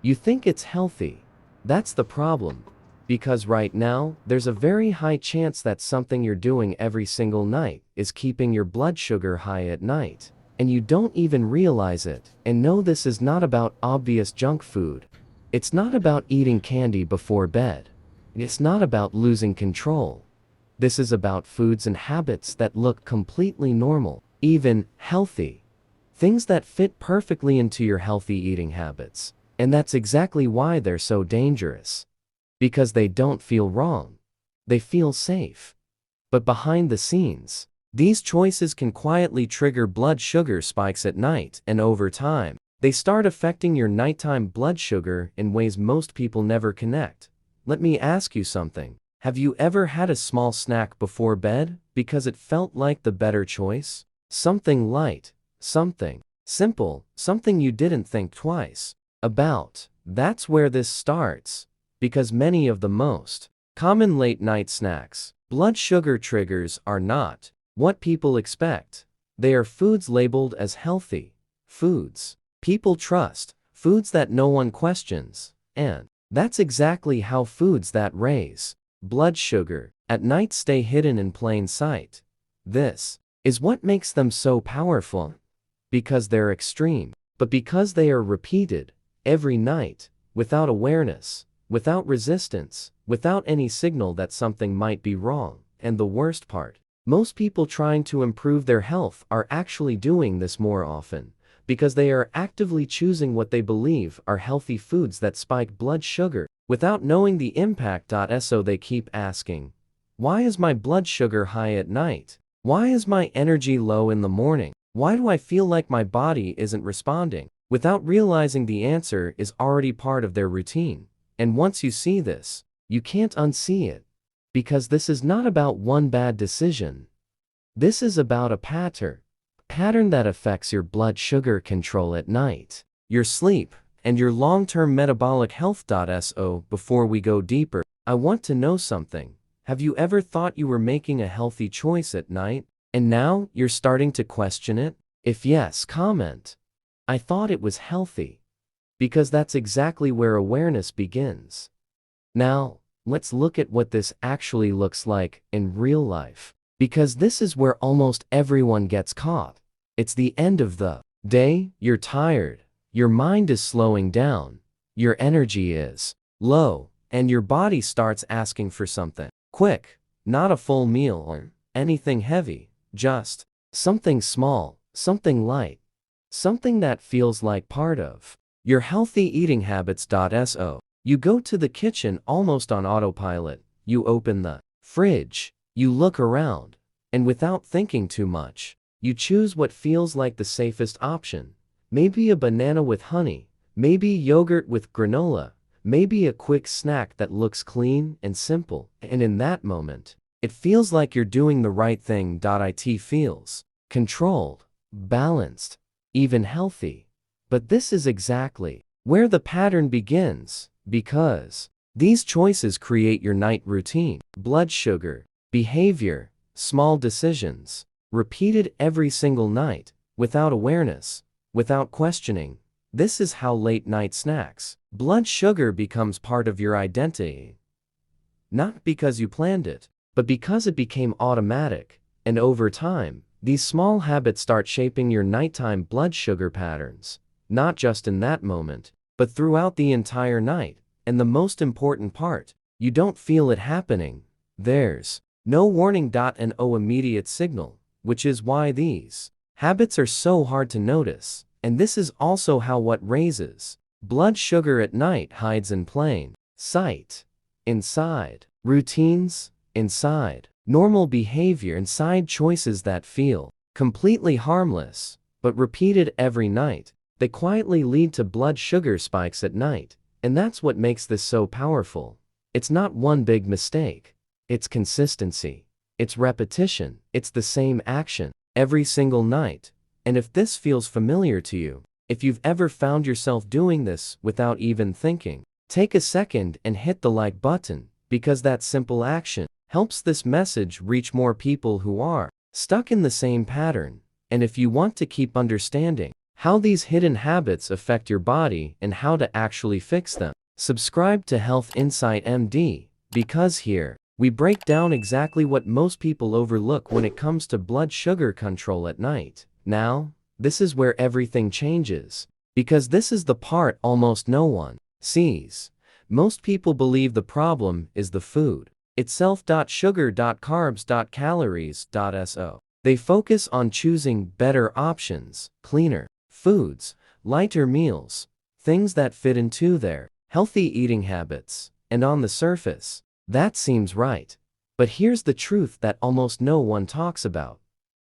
You think it's healthy. That's the problem. Because right now, there's a very high chance that something you're doing every single night is keeping your blood sugar high at night. And you don't even realize it. And no, this is not about obvious junk food. It's not about eating candy before bed. It's not about losing control. This is about foods and habits that look completely normal, even healthy. Things that fit perfectly into your healthy eating habits. And that's exactly why they're so dangerous. Because they don't feel wrong. They feel safe. But behind the scenes, these choices can quietly trigger blood sugar spikes at night, and over time, they start affecting your nighttime blood sugar in ways most people never connect. Let me ask you something. Have you ever had a small snack before bed because it felt like the better choice? Something light, something simple, something you didn't think twice about. That's where this starts. Because many of the most common late-night snacks, blood sugar triggers, are not what people expect. They are foods labeled as healthy, foods people trust, foods that no one questions, and that's exactly how foods that raise blood sugar at night stay hidden in plain sight. This is what makes them so powerful. Because they're extreme, but because they are repeated every night, without awareness, without resistance, without any signal that something might be wrong. And the worst part, most people trying to improve their health are actually doing this more often, because they are actively choosing what they believe are healthy foods that spike blood sugar, without knowing the impact. So they keep asking, why is my blood sugar high at night? Why is my energy low in the morning? Why do I feel like my body isn't responding? Without realizing the answer is already part of their routine. And once you see this, you can't unsee it. Because this is not about one bad decision. This is about a pattern that affects your blood sugar control at night, your sleep, and your long-term metabolic health. So before we go deeper, I want to know something. Have you ever thought you were making a healthy choice at night, and now you're starting to question it? If yes, comment. I thought it was healthy. Because that's exactly where awareness begins. Now, let's look at what this actually looks like in real life. Because this is where almost everyone gets caught. It's the end of the day, you're tired, your mind is slowing down, your energy is low, and your body starts asking for something quick, not a full meal or anything heavy, just something small, something light, something that feels like part of your healthy eating habits. So you go to the kitchen almost on autopilot, you open the fridge, you look around, and without thinking too much, you choose what feels like the safest option. Maybe a banana with honey, maybe yogurt with granola, maybe a quick snack that looks clean and simple. And in that moment, it feels like you're doing the right thing. It feels controlled, balanced, even healthy. But this is exactly where the pattern begins, because these choices create your night routine. Blood sugar, behavior, small decisions, repeated every single night, without awareness, without questioning. This is how late-night snacks, blood sugar, becomes part of your identity. Not because you planned it, but because it became automatic. And over time, these small habits start shaping your nighttime blood sugar patterns. Not just in that moment, but throughout the entire night. And the most important part, you don't feel it happening. There's no warning. And no immediate signal, which is why these habits are so hard to notice. And this is also how what raises blood sugar at night hides in plain sight. Inside routines, inside normal behavior, inside choices that feel completely harmless, but repeated every night. They quietly lead to blood sugar spikes at night. And that's what makes this so powerful. It's not one big mistake. It's consistency. It's repetition. It's the same action every single night. And if this feels familiar to you, if you've ever found yourself doing this without even thinking, take a second and hit the like button, because that simple action helps this message reach more people who are stuck in the same pattern. And if you want to keep understanding how these hidden habits affect your body and how to actually fix them. Subscribe to Health Insight MD, because here, we break down exactly what most people overlook when it comes to blood sugar control at night. Now, this is where everything changes, because this is the part almost no one sees. Most people believe the problem is the food itself. Sugar, carbs, calories, so. They focus on choosing better options, cleaner foods, lighter meals, things that fit into their healthy eating habits, and on the surface, that seems right. But here's the truth that almost no one talks about.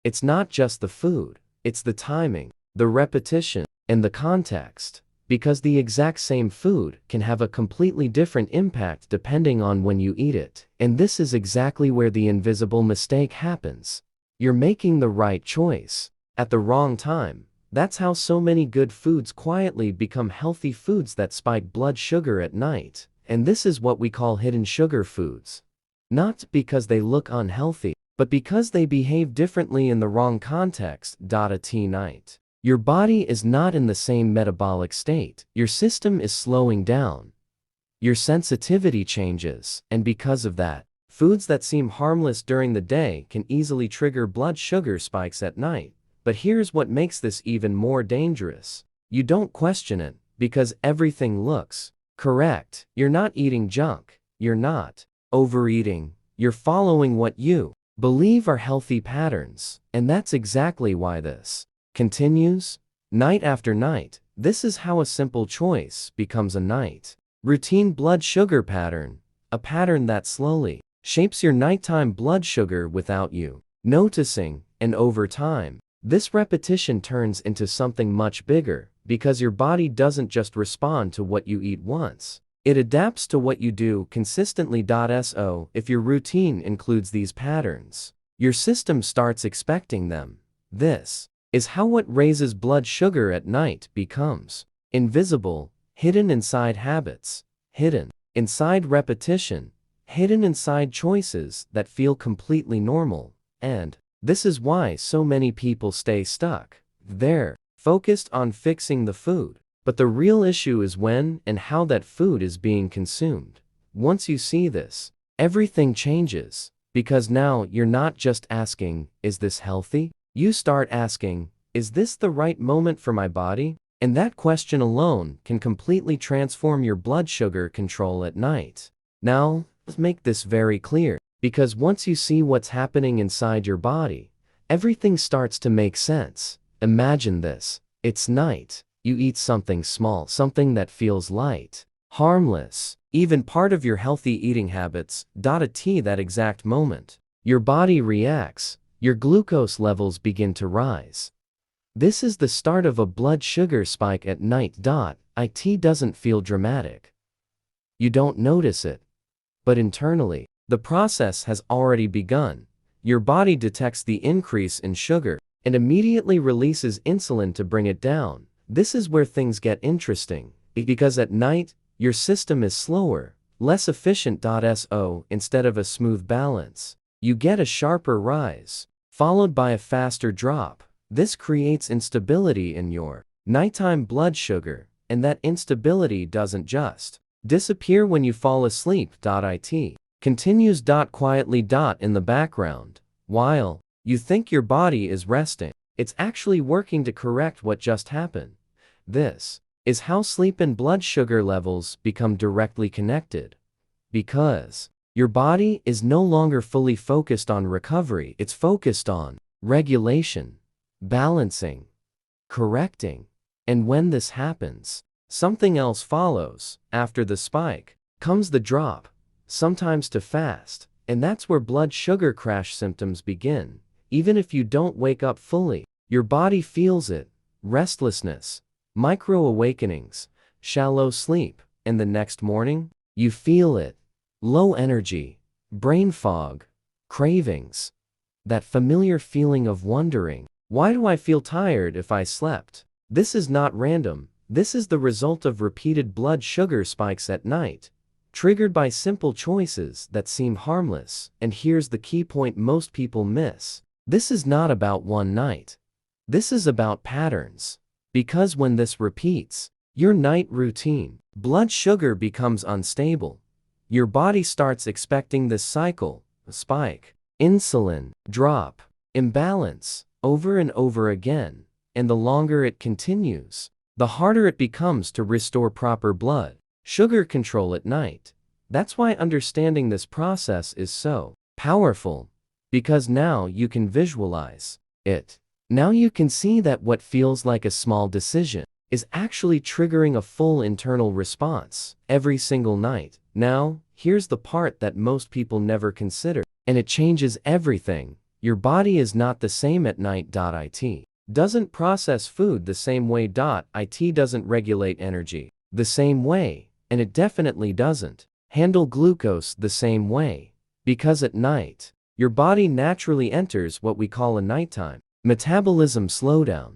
It's not just the food, it's the timing, the repetition, and the context. Because the exact same food can have a completely different impact depending on when you eat it. And this is exactly where the invisible mistake happens. You're making the right choice at the wrong time. That's how so many good foods quietly become healthy foods that spike blood sugar at night. And this is what we call hidden sugar foods. Not because they look unhealthy, but because they behave differently in the wrong context. At night, your body is not in the same metabolic state. Your system is slowing down. Your sensitivity changes, and because of that, foods that seem harmless during the day can easily trigger blood sugar spikes at night. But here's what makes this even more dangerous. You don't question it, because everything looks correct. You're not eating junk. You're not overeating. You're following what you believe are healthy patterns. And that's exactly why this continues night after night. This is how a simple choice becomes a night routine blood sugar pattern, a pattern that slowly shapes your nighttime blood sugar without you noticing. And over time, this repetition turns into something much bigger, because your body doesn't just respond to what you eat once. It adapts to what you do consistently. So, if your routine includes these patterns, your system starts expecting them. This is how what raises blood sugar at night becomes invisible, hidden inside habits, hidden inside repetition, hidden inside choices that feel completely normal. And this is why so many people stay stuck. They're focused on fixing the food, but the real issue is when and how that food is being consumed. Once you see this, everything changes, because now you're not just asking, is this healthy? You start asking, is this the right moment for my body? And that question alone can completely transform your blood sugar control at night. Now, let's make this very clear, because once you see what's happening inside your body, everything starts to make sense. Imagine this. It's night. You eat something small, something that feels light, harmless, even part of your healthy eating habits. At that exact moment, your body reacts. Your glucose levels begin to rise. This is the start of a blood sugar spike at night. It doesn't feel dramatic. You don't notice it. But internally, the process has already begun. Your body detects the increase in sugar and immediately releases insulin to bring it down. This is where things get interesting, because at night, your system is slower, less efficient. So, instead of a smooth balance, you get a sharper rise, followed by a faster drop. This creates instability in your nighttime blood sugar, and that instability doesn't just disappear when you fall asleep. It continues quietly in the background. While you think your body is resting, it's actually working to correct what just happened. This is how sleep and blood sugar levels become directly connected. Because your body is no longer fully focused on recovery, it's focused on regulation, balancing, correcting. And when this happens, something else follows. After the spike comes the drop, sometimes too fast, and that's where blood sugar crash symptoms begin. Even if you don't wake up fully, your body feels it. Restlessness, micro-awakenings, shallow sleep, and the next morning, you feel it. Low energy, brain fog, cravings. That familiar feeling of wondering, why do I feel tired if I slept? This is not random. This is the result of repeated blood sugar spikes at night, triggered by simple choices that seem harmless. And here's the key point most people miss. This is not about one night. This is about patterns. Because when this repeats, your night routine, blood sugar becomes unstable. Your body starts expecting this cycle, spike, insulin, drop, imbalance, over and over again, and the longer it continues, the harder it becomes to restore proper blood sugar control at night. That's why understanding this process is so powerful, because now you can visualize it. Now you can see that what feels like a small decision is actually triggering a full internal response every single night. Now, here's the part that most people never consider, and it changes everything. Your body is not the same at night. It doesn't process food the same way. It doesn't regulate energy the same way, and it definitely doesn't handle glucose the same way. Because at night, your body naturally enters what we call a nighttime metabolism slowdown.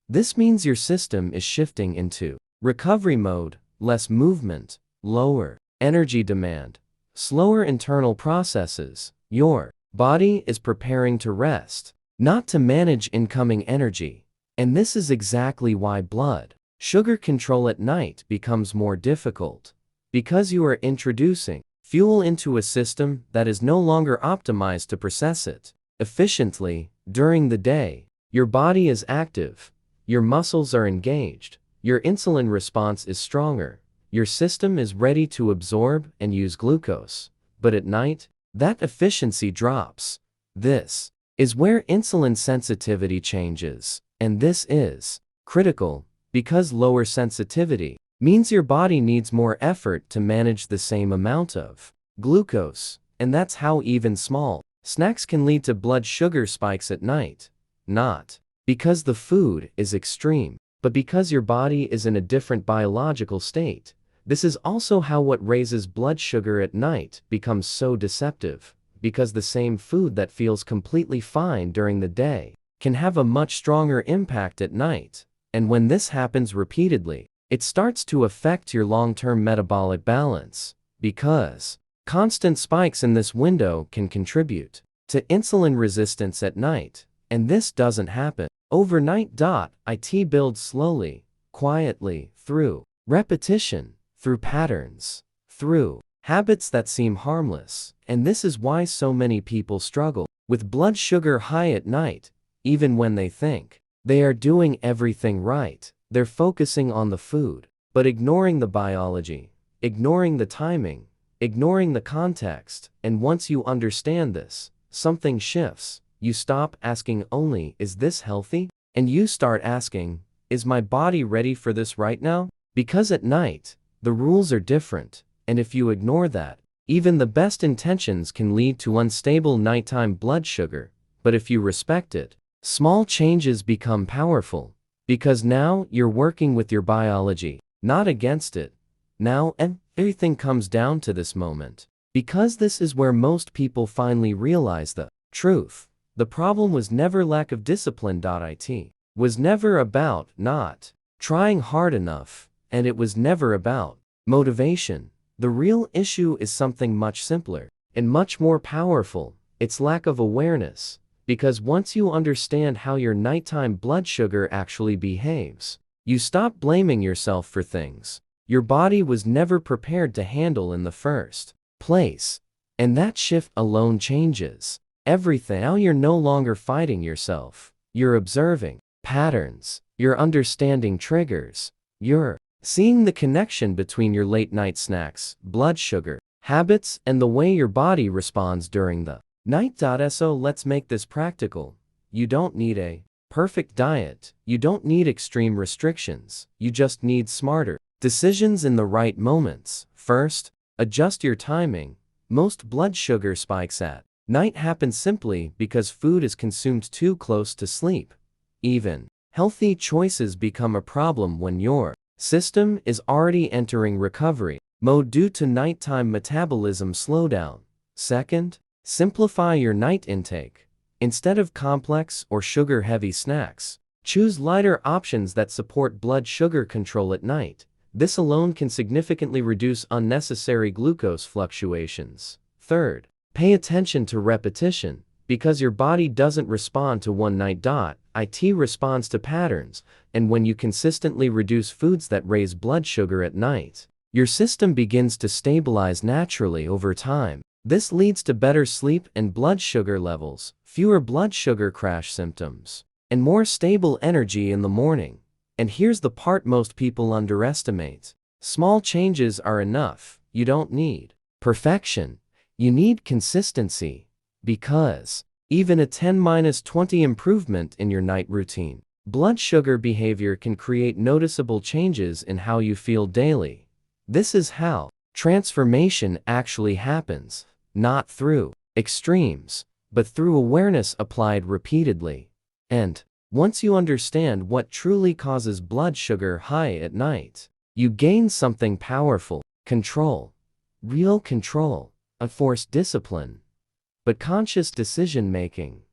This means your system is shifting into recovery mode, less movement, lower energy demand, slower internal processes. Your body is preparing to rest, not to manage incoming energy. And this is exactly why blood sugar control at night becomes more difficult. Because you are introducing fuel into a system that is no longer optimized to process it efficiently. During the day, your body is active, your muscles are engaged, your insulin response is stronger, your system is ready to absorb and use glucose. But at night, that efficiency drops. This is where insulin sensitivity changes, and this is critical, because lower sensitivity means your body needs more effort to manage the same amount of glucose, and that's how even small snacks can lead to blood sugar spikes at night. Not because the food is extreme, but because your body is in a different biological state. This is also how what raises blood sugar at night becomes so deceptive, because the same food that feels completely fine during the day can have a much stronger impact at night. And when this happens repeatedly, it starts to affect your long-term metabolic balance, because constant spikes in this window can contribute to insulin resistance at night, and this doesn't happen overnight. It builds slowly, quietly, through repetition, through patterns, through habits that seem harmless. And this is why so many people struggle with blood sugar high at night, even when they think they are doing everything right. They're focusing on the food, but ignoring the biology, ignoring the timing, ignoring the context. And once you understand this, something shifts. You stop asking only, is this healthy? And you start asking, is my body ready for this right now? Because at night, the rules are different, and if you ignore that, even the best intentions can lead to unstable nighttime blood sugar. But if you respect it, small changes become powerful, because now you're working with your biology, not against it. Now everything comes down to this moment, because this is where most people finally realize the truth. The problem was never lack of discipline. It was never about not trying hard enough, and it was never about motivation. The real issue is something much simpler and much more powerful. It's lack of awareness. Because once you understand how your nighttime blood sugar actually behaves, you stop blaming yourself for things your body was never prepared to handle in the first place. And that shift alone changes everything. Now you're no longer fighting yourself. You're observing patterns. You're understanding triggers. You're seeing the connection between your late night snacks, blood sugar habits, and the way your body responds during the night. So let's make this practical. You don't need a perfect diet. You don't need extreme restrictions. You just need smarter decisions in the right moments. First, adjust your timing. Most blood sugar spikes at night happen simply because food is consumed too close to sleep. Even healthy choices become a problem when your system is already entering recovery mode due to nighttime metabolism slowdown. Second, simplify your night intake. Instead of complex or sugar-heavy snacks, choose lighter options that support blood sugar control at night. This alone can significantly reduce unnecessary glucose fluctuations. Third, pay attention to repetition. Because your body doesn't respond to one night. It responds to patterns, and when you consistently reduce foods that raise blood sugar at night, your system begins to stabilize naturally over time. This leads to better sleep and blood sugar levels, fewer blood sugar crash symptoms, and more stable energy in the morning. And here's the part most people underestimate. Small changes are enough. You don't need perfection. You need consistency. Because even a 10-20 improvement in your night routine, blood sugar behavior can create noticeable changes in how you feel daily. This is how transformation actually happens, not through extremes, but through awareness applied repeatedly. And once you understand what truly causes blood sugar high at night, you gain something powerful: control. Real control. A forced discipline, but conscious decision-making.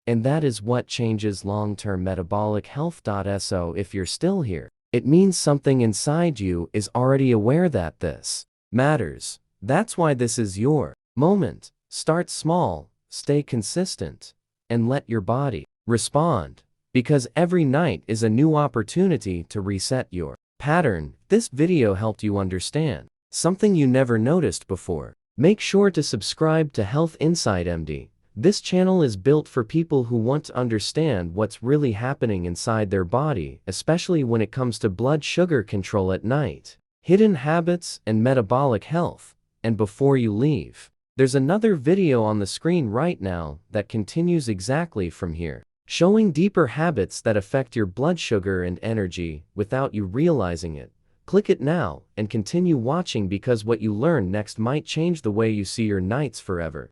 And that is what changes long-term metabolic health. So if you're still here, it means something inside you is already aware that this matters. That's why this is your moment. Start small, stay consistent, and let your body respond. Because every night is a new opportunity to reset your pattern. This video helped you understand something you never noticed before. Make sure to subscribe to Health Insight MD. This channel is built for people who want to understand what's really happening inside their body, especially when it comes to blood sugar control at night, hidden habits, and metabolic health. And before you leave, there's another video on the screen right now that continues exactly from here, showing deeper habits that affect your blood sugar and energy without you realizing it. Click it now and continue watching, because what you learn next might change the way you see your nights forever.